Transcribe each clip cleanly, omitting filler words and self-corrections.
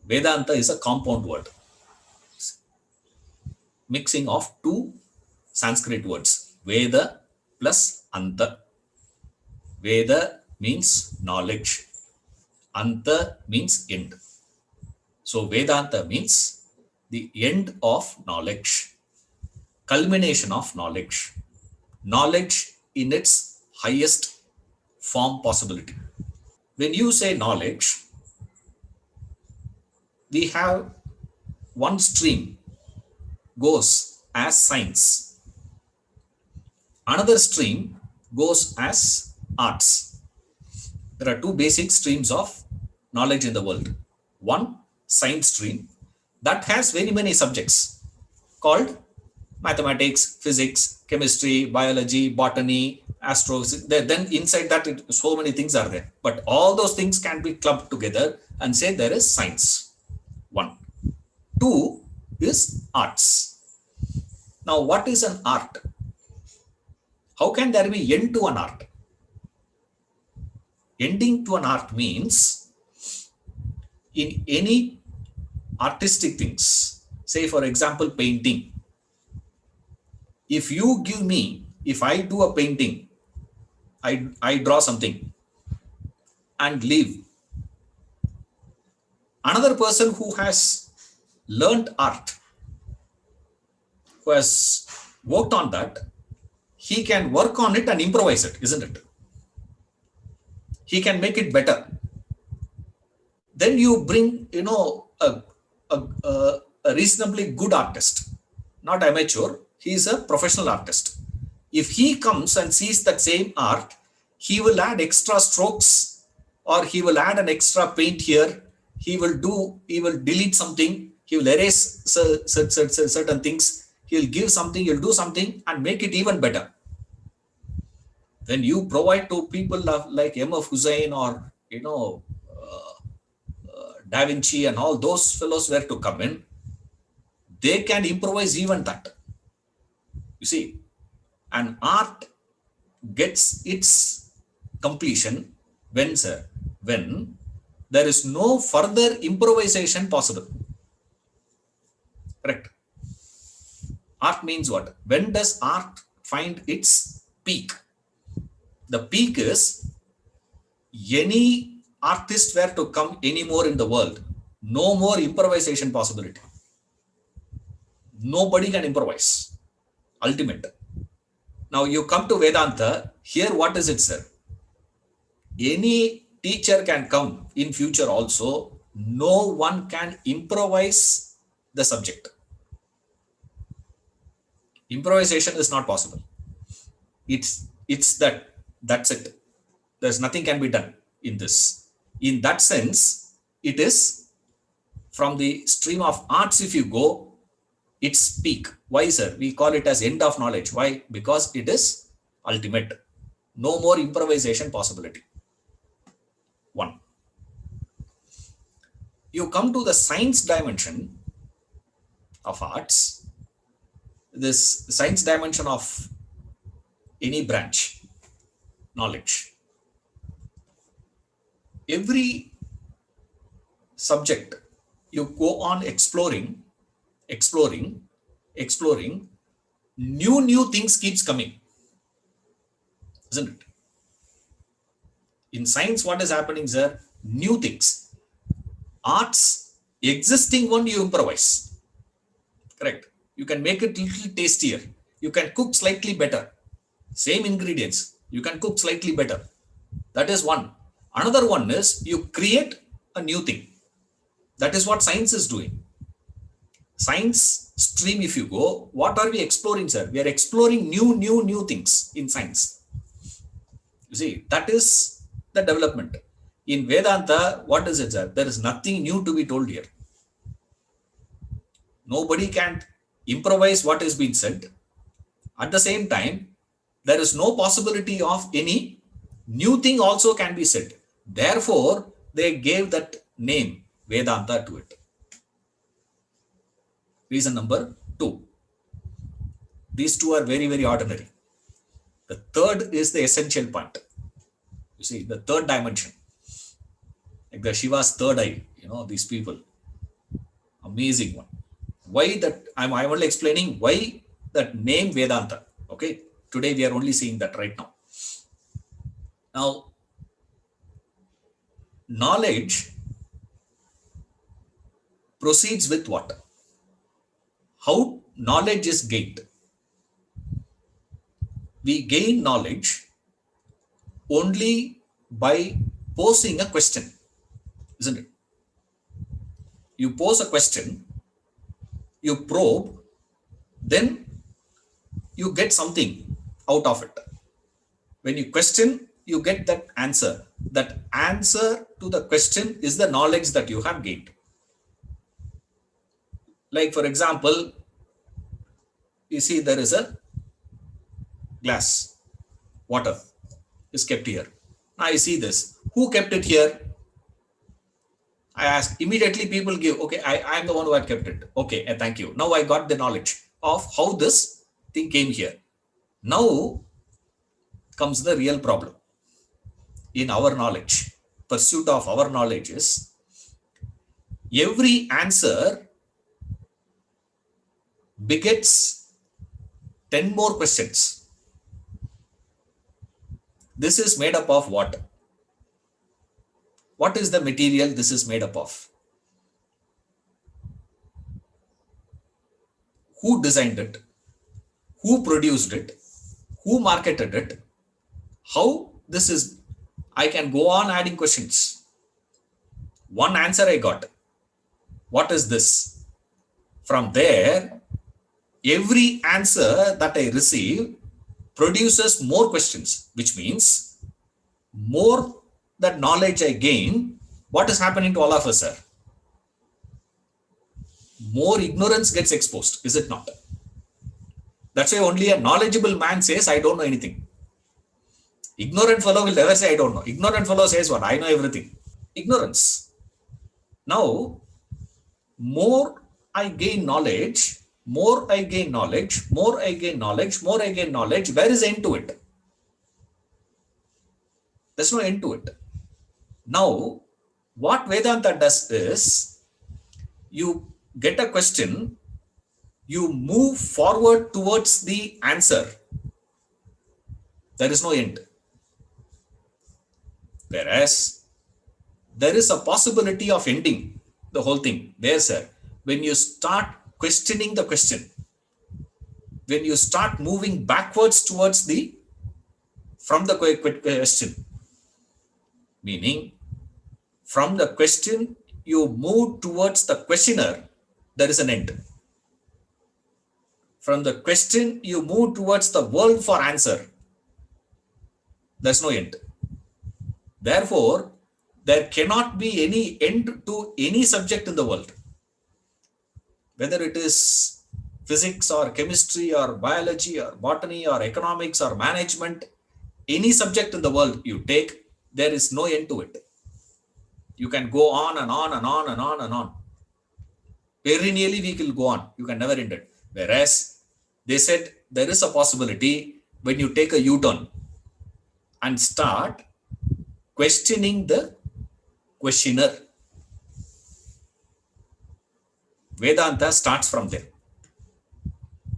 Vedanta is a compound word, mixing of two Sanskrit words, Veda plus Anta. Veda means knowledge, Anta means end. So Vedanta means the end of knowledge, culmination of knowledge, knowledge in its highest form possibility. When you say knowledge, we have one stream goes as science, another stream goes as arts. There are two basic streams of knowledge in the world. One, science stream, that has very many subjects called mathematics, physics, chemistry, biology, botany, astrophysics. Then inside that, so many things are there. But all those things can be clubbed together and say there is science. One. Two is arts. Now, what is an art? How can there be end to an art? Ending to an art means in any artistic things, say for example, painting. If you give me, if I do a painting, I draw something and leave. Another person who has learned art, who has worked on that, he can work on it and improvise it, isn't it? He can make it better. Then you bring, a reasonably good artist, not amateur. He is a professional artist. If he comes and sees that same art, he will add extra strokes, or he will add an extra paint here. He will delete something. He will erase certain things. He'll give something, he'll do something and make it even better. When you provide to people like M.F. Hussain or, Da Vinci and all those fellows were to come in, they can improvise even that. You see, an art gets its completion when there is no further improvisation possible. Correct. Art means what? When does art find its peak? The peak is any artist were to come anymore in the world, no more improvisation possibility. Nobody can improvise. Ultimate. Now you come to Vedanta, here what is it, sir? Any teacher can come in future also, no one can improvise the subject. Improvisation is not possible. It's that's it. There's nothing can be done in this. In that sense, it is from the stream of arts. If you go, its peak. Why, sir? We call it as end of knowledge. Why? Because it is ultimate. No more improvisation possibility. One. You come to the science dimension of arts. This science dimension of any branch, knowledge. Every subject you go on exploring, new things keeps coming, isn't it? In science, what is happening, sir? New things. Arts, existing one you improvise. Correct. You can make it little tastier. You can cook slightly better. Same ingredients, you can cook slightly better. That is one. Another one is you create a new thing. That is what science is doing. Science stream, if you go, what are we exploring, sir? We are exploring new things in science. You see, that is the development. In Vedanta, what is it, sir? There is nothing new to be told here. Nobody can improvise what is being said. At the same time, there is no possibility of any new thing also can be said. Therefore, they gave that name Vedanta to it. Reason number 2. These two are very, very ordinary. The third is the essential point. You see, the third dimension, like the Shiva's third eye, these people. Amazing one. Why that? I'm only explaining why that name Vedanta. Okay. Today we are only seeing that right now. Now, knowledge proceeds with what? How knowledge is gained? We gain knowledge only by posing a question, isn't it? You pose a question, you probe, then you get something out of it. When you question, you get that answer. That answer to the question is the knowledge that you have gained. Like, for example, you see there is a glass, water is kept here. I see this. Who kept it here? I ask. Immediately people give, okay, I am the one who had kept it. Okay, thank you. Now I got the knowledge of how this thing came here. Now comes the real problem. In our knowledge, pursuit of our knowledge is every answer begets 10 more questions. This is made up of what? What is the material this is made up of? Who designed it? Who produced it? Who marketed it? How this is? I can go on adding questions. One answer I got. What is this? From there, every answer that I receive produces more questions, which means more that knowledge I gain, what is happening to all of us, sir? More ignorance gets exposed, is it not? That's why only a knowledgeable man says, I don't know anything. Ignorant fellow will never say, I don't know. Ignorant fellow says what? I know everything. Ignorance. Now, more I gain knowledge, more I gain knowledge, more I gain knowledge, more I gain knowledge. Where is end to it? There's no end to it. Now, what Vedanta does is, you get a question, you move forward towards the answer. There is no end. Whereas, there is a possibility of ending the whole thing. Where, sir? When you start questioning the question, when you start moving backwards towards from the question, meaning from the question you move towards the questioner, there is an end. From the question you move towards the world for answer, there's no end. Therefore, there cannot be any end to any subject in the world. Whether it is physics or chemistry or biology or botany or economics or management, any subject in the world you take, there is no end to it. You can go on and on and on and on and on. Perennially we will go on. You can never end it. Whereas they said there is a possibility when you take a U-turn and start questioning the questioner. Vedanta starts from there.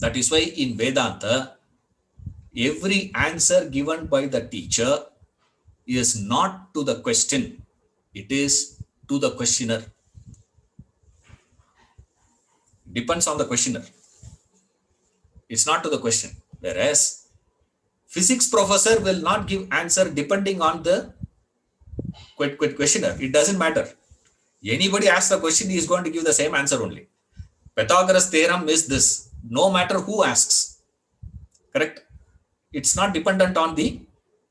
That is why in Vedanta, every answer given by the teacher is not to the question, it is to the questioner. Depends on the questioner. It's not to the question. Whereas physics professor will not give answer depending on the questioner. It doesn't matter. Anybody asks the question, he is going to give the same answer only. Pythagoras theorem is this. No matter who asks. Correct? It's not dependent on the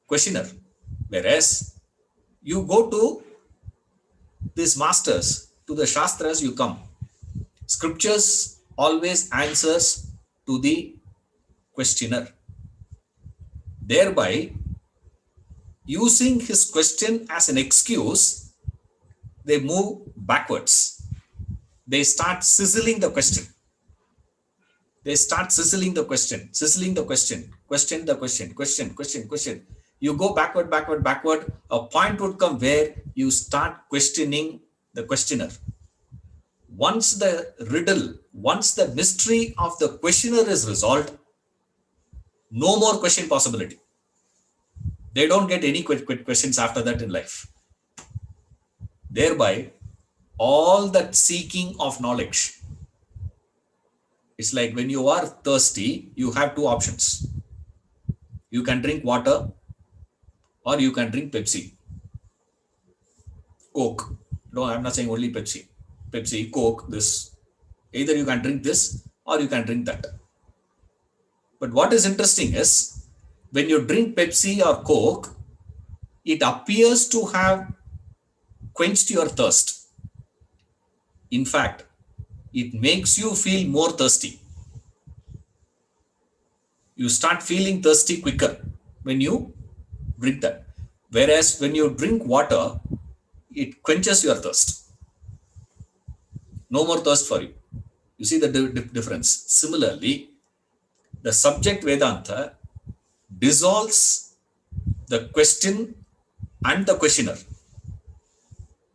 questioner. Whereas you go to these masters, to the Shastras you come. Scriptures always answers to the questioner. Thereby, using his question as an excuse, they move backwards. They start sizzling the question. They start sizzling the question, question the question. You go backward. A point would come where you start questioning the questioner. Once the riddle, once the mystery of the questioner is resolved, no more question possibility. They don't get any questions after that in life. Thereby, all that seeking of knowledge, it's like when you are thirsty, you have two options. You can drink water or you can drink Pepsi, Coke. No, I'm not saying only Pepsi. Pepsi, Coke, this. Either you can drink this or you can drink that. But what is interesting is when you drink Pepsi or Coke, it appears to have quenched your thirst. In fact, it makes you feel more thirsty. You start feeling thirsty quicker when you drink that. Whereas when you drink water, it quenches your thirst. No more thirst for you. You see the difference. Similarly, the subject Vedanta dissolves the question and the questioner.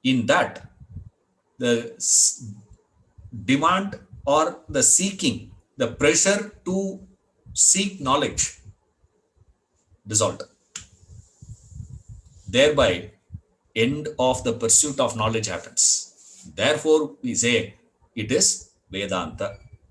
In that, the demand or the seeking, the pressure to seek knowledge dissolved. Thereby, end of the pursuit of knowledge happens. Therefore, we say it is Vedanta.